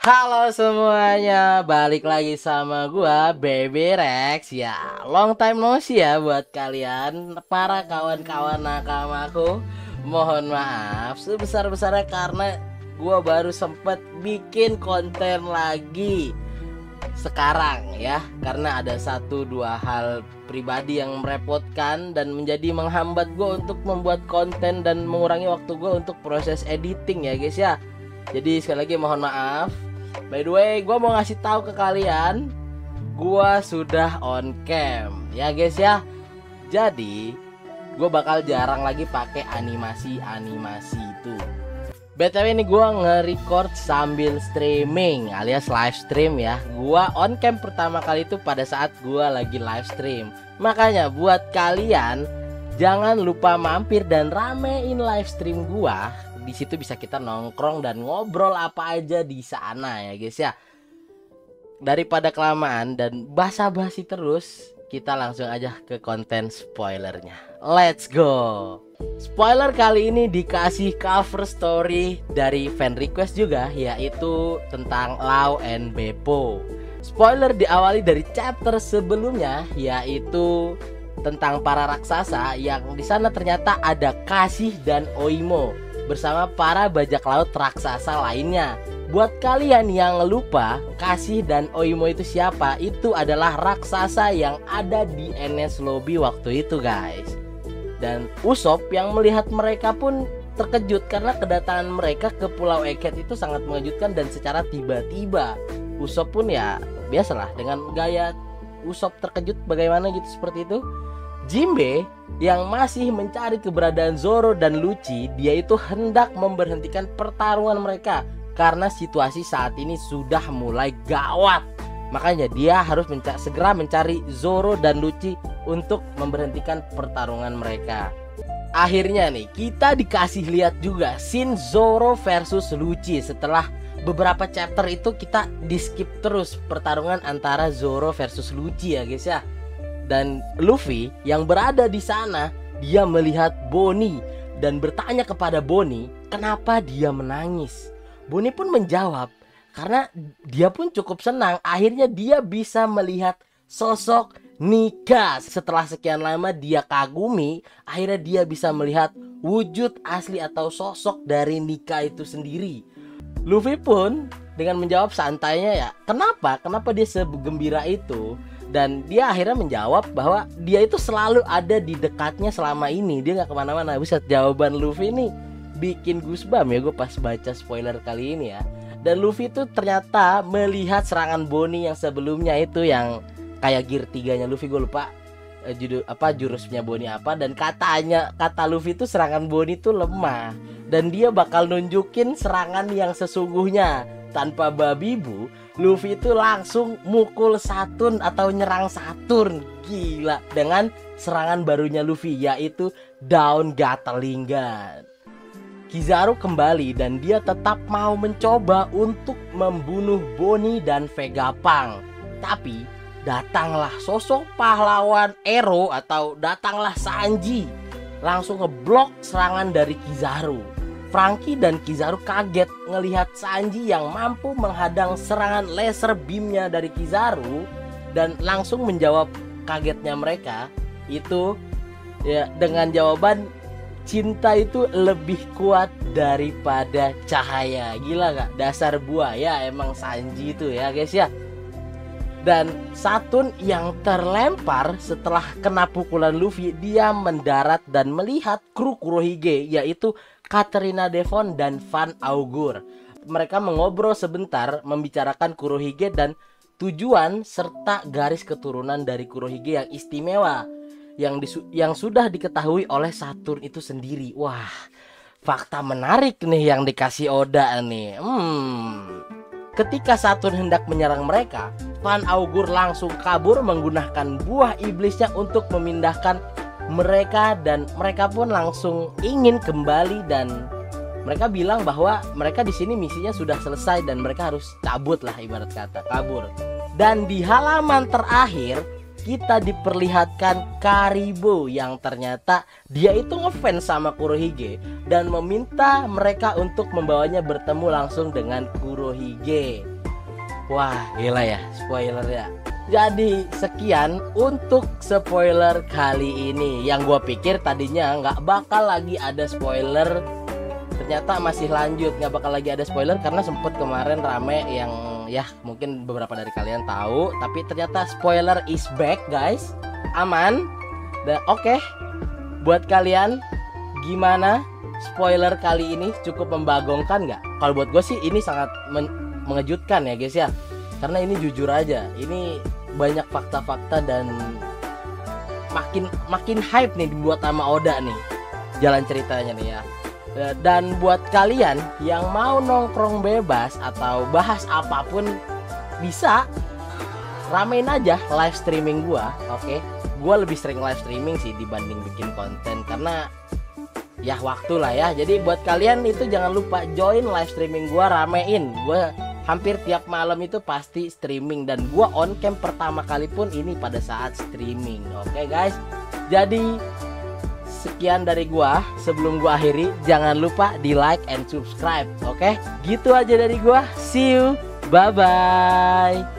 Halo semuanya, balik lagi sama gua Baby Rex. Ya, long time no see ya buat kalian para kawan-kawan nakamaku. Mohon maaf sebesar-besarnya karena gua baru sempet bikin konten lagi sekarang ya, karena ada satu dua hal pribadi yang merepotkan dan menjadi menghambat gue untuk membuat konten dan mengurangi waktu gue untuk proses editing ya guys ya. Jadi sekali lagi mohon maaf. By the way, gue mau ngasih tahu ke kalian, gue sudah on cam ya guys ya. Jadi gue bakal jarang lagi pakai animasi itu. BTW ini gue nge-record sambil streaming alias live stream ya. Gue on cam pertama kali itu pada saat gue lagi live stream. Makanya buat kalian jangan lupa mampir dan ramein live stream gue. Di situ bisa kita nongkrong dan ngobrol apa aja di sana ya guys ya. Daripada kelamaan dan basa-basi terus, kita langsung aja ke konten spoilernya. Let's go. Spoiler kali ini dikasih cover story dari fan request juga, yaitu tentang Lau and Beppo. Spoiler diawali dari chapter sebelumnya, yaitu tentang para raksasa yang di sana ternyata ada Kasih dan Oimo bersama para bajak laut raksasa lainnya. Buat kalian yang lupa, Kasih dan Oimo itu siapa? Itu adalah raksasa yang ada di NS Lobby waktu itu guys. Dan Usopp yang melihat mereka pun terkejut karena kedatangan mereka ke Pulau Eket itu sangat mengejutkan dan secara tiba-tiba. Usopp pun ya biasalah dengan gaya Usopp terkejut bagaimana gitu seperti itu. Jinbe yang masih mencari keberadaan Zoro dan Lucci, dia itu hendak memberhentikan pertarungan mereka karena situasi saat ini sudah mulai gawat. Makanya dia harus segera mencari Zoro dan Lucci untuk memberhentikan pertarungan mereka. Akhirnya nih kita dikasih lihat juga scene Zoro versus Lucci. Setelah beberapa chapter itu kita di skip terus pertarungan antara Zoro versus Lucci ya guys ya. Dan Luffy yang berada di sana, dia melihat Bonnie dan bertanya kepada Bonnie kenapa dia menangis. Bonnie pun menjawab karena dia pun cukup senang akhirnya dia bisa melihat sosok Nika. Setelah sekian lama dia kagumi, akhirnya dia bisa melihat wujud asli atau sosok dari Nika itu sendiri. Luffy pun dengan menjawab santainya ya, kenapa dia segembira itu. Dan dia akhirnya menjawab bahwa dia itu selalu ada di dekatnya selama ini, dia gak kemana-mana. Bisa jawaban Luffy ini bikin goosebumps ya gue pas baca spoiler kali ini ya. Dan Luffy itu ternyata melihat serangan Bonnie yang sebelumnya itu yang kayak gear 3-nya Luffy, gue lupa jurusnya Bonnie apa. Dan kata Luffy itu serangan Bonnie itu lemah dan dia bakal nunjukin serangan yang sesungguhnya. Tanpa babi bu, Luffy itu langsung mukul Saturn atau nyerang Saturn. Gila, dengan serangan barunya Luffy yaitu Dawn Gatling Gun. Kizaru kembali dan dia tetap mau mencoba untuk membunuh Bonnie dan Vegapunk. Tapi datanglah sosok pahlawan Ero atau datanglah Sanji, langsung ngeblok serangan dari Kizaru. Franky dan Kizaru kaget ngelihat Sanji yang mampu menghadang serangan laser beamnya dari Kizaru dan langsung menjawab kagetnya mereka itu ya dengan jawaban cinta itu lebih kuat daripada cahaya. Gila gak? Dasar buaya emang Sanji itu ya guys ya. Dan Saturn yang terlempar setelah kena pukulan Luffy, dia mendarat dan melihat kru Kurohige yaitu Katarina Devon dan Van Augur. Mereka mengobrol sebentar membicarakan Kurohige dan tujuan serta garis keturunan dari Kurohige yang istimewa yang sudah diketahui oleh Saturn itu sendiri. Wah, fakta menarik nih yang dikasih Oda nih. Ketika Saturn hendak menyerang mereka, Van Augur langsung kabur menggunakan buah iblisnya untuk memindahkan mereka dan mereka pun langsung ingin kembali dan mereka bilang bahwa mereka di sini misinya sudah selesai dan mereka harus cabut lah ibarat kata kabur. Dan di halaman terakhir kita diperlihatkan Karibo yang ternyata dia itu ngefans sama Kurohige dan meminta mereka untuk membawanya bertemu langsung dengan Kurohige. Wah, gila ya, spoiler ya. Jadi sekian untuk spoiler kali ini. Yang gue pikir tadinya nggak bakal lagi ada spoiler, ternyata masih lanjut. Nggak bakal lagi ada spoiler karena sempet kemarin rame yang ya mungkin beberapa dari kalian tahu. Tapi ternyata spoiler is back guys. Aman. Dan oke, buat kalian gimana spoiler kali ini, cukup membagongkan nggak? Kalau buat gue sih ini sangat mengejutkan ya guys ya. Karena ini jujur aja, ini banyak fakta-fakta dan makin hype nih dibuat sama Oda nih jalan ceritanya nih ya. Dan buat kalian yang mau nongkrong bebas atau bahas apapun, bisa ramein aja live streaming gua. Oke, gua lebih sering live streaming sih dibanding bikin konten karena ya waktu lah ya. Jadi buat kalian itu jangan lupa join live streaming gua, ramein. Gua hampir tiap malam itu pasti streaming dan gua on cam pertama kali pun ini pada saat streaming. Oke guys. Jadi sekian dari gua. Sebelum gua akhiri, jangan lupa di like and subscribe. Oke? Gitu aja dari gua. See you. Bye bye.